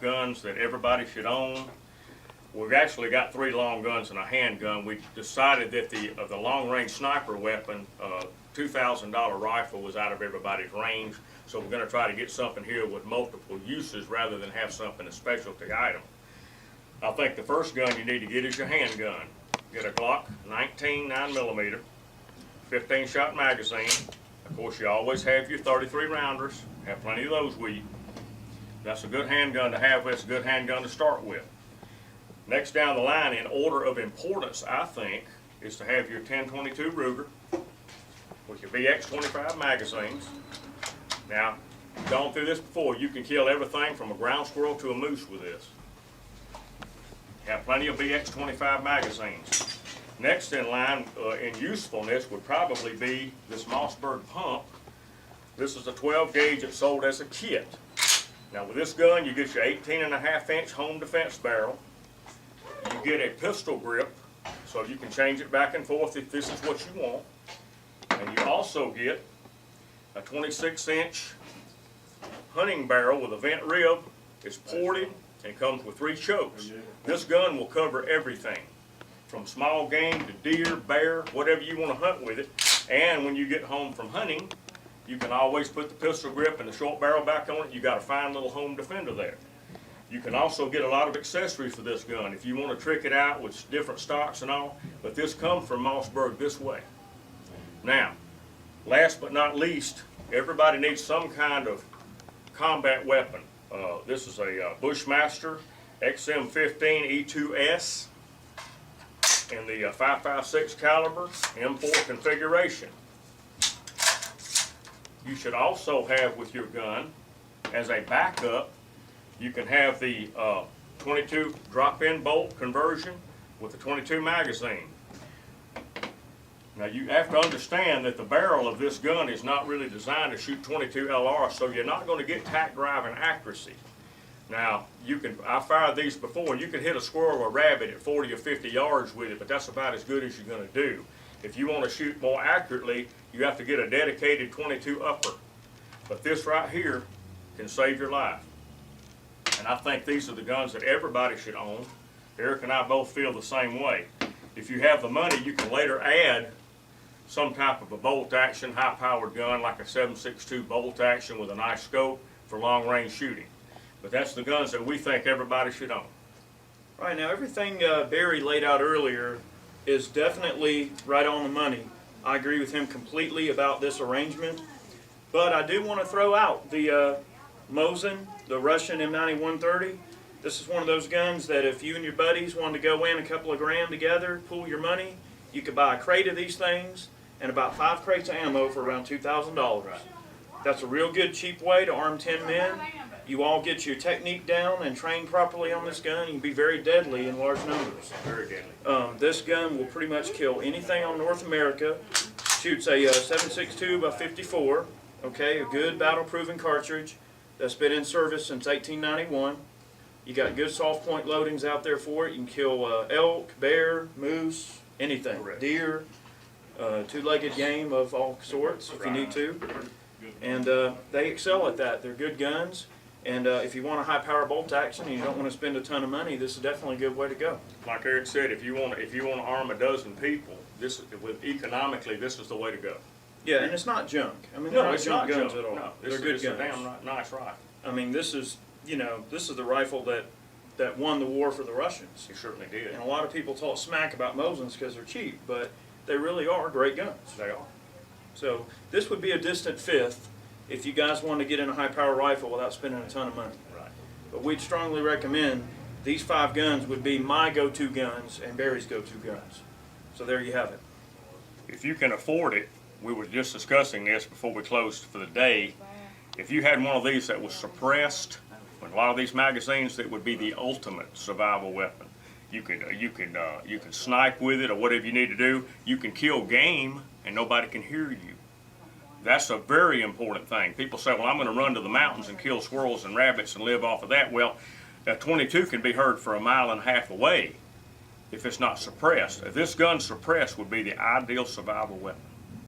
top guns that everybody should own. We've actually got 3 long guns and a handgun. We decided that the long-range sniper weapon, $2,000 rifle, was out of everybody's range. So we're going to try to get something here with multiple uses rather than have something a specialty item. I think the first gun you need to get is your handgun. Get a Glock 19 9mm, 15-shot magazine. Of course, you always have your 33 rounders. Have plenty of those with you. That's a good handgun to have. That's a good handgun to start with. Next down the line, in order of importance, I think, is to have your 10-22 Ruger with your VX-25 magazines. Now, I've gone through this before. You can kill everything from a ground squirrel to a moose with this. Have plenty of VX-25 magazines. Next in line in usefulness would probably be this Mossberg pump. This is a 12 gauge that's sold as a kit. Now with this gun, you get your 18.5-inch home defense barrel. You get a pistol grip, so you can change it back and forth if this is what you want. And you also get a 26-inch hunting barrel with a vent rib. It's ported and comes with 3 chokes. This gun will cover everything, from small game to deer, bear, whatever you want to hunt with it. And when you get home from hunting, you can always put the pistol grip and the short barrel back on it. You got a fine little home defender there. You can also get a lot of accessories for this gun if you want to trick it out with different stocks and all, but this comes from Mossberg this way. Now, last but not least, everybody needs some kind of combat weapon. This is a Bushmaster XM15 E2S in the 5.56 caliber M4 configuration. You should also have with your gun, as a backup, you can have the 22 drop-in bolt conversion with the 22 magazine. Now you have to understand that the barrel of this gun is not really designed to shoot 22 LR, so you're not going to get tack driving accuracy. Now I fired these before, and you can hit a squirrel or a rabbit at 40 or 50 yards with it, but that's about as good as you're going to do. If you want to shoot more accurately, you have to get a dedicated 22 upper. But this right here can save your life. And I think these are the guns that everybody should own. Eric and I both feel the same way. If you have the money, you can later add some type of a bolt action, high powered gun like a 7.62 bolt action with a nice scope for long range shooting. But that's the guns that we think everybody should own. Right, now everything Barry laid out earlier is definitely right on the money. I agree with him completely about this arrangement. But I do want to throw out the Mosin, the Russian M90-130. This is one of those guns that if you and your buddies wanted to go in a couple of grand together, pool your money, you could buy a crate of these things and about 5 crates of ammo for around $2,000. That's a real good cheap way to arm 10 men. You all get your technique down and train properly on this gun, you can be very deadly in large numbers. Very deadly. This gun will pretty much kill anything on North America. Shoots a 7.62 by 54, okay, a good battle-proven cartridge that's been in service since 1891. You got good soft point loadings out there for it. You can kill elk, bear, moose, anything, Correct. deer, two-legged game of all sorts if you need to. And they excel at that. They're good guns. And if you want a high-power bolt action and you don't want to spend a ton of money, this is definitely a good way to go. Like Eric said, if you want to arm a dozen people, economically, this is the way to go. Yeah, and it's not junk. I mean, No, they're it's not not junk guns junk. at all. No, They're good it's guns. a damn nice rifle. I mean, this is the rifle that won the war for the Russians. He certainly did. And a lot of people talk smack about Mosins because they're cheap, but they really are great guns. They are. So this would be a distant fifth if you guys wanted to get in a high-power rifle without spending a ton of money. Right. But we'd strongly recommend these 5 guns would be my go-to guns and Barry's go-to guns. So there you have it. If you can afford it, we were just discussing this before we closed for the day. If you had one of these that was suppressed, with a lot of these magazines, that would be the ultimate survival weapon. You can snipe with it or whatever you need to do. You can kill game and nobody can hear you. That's a very important thing. People say, well, I'm going to run to the mountains and kill squirrels and rabbits and live off of that. Well, a 22 can be heard for 1.5 miles away if it's not suppressed. If this gun's suppressed, would be the ideal survival weapon.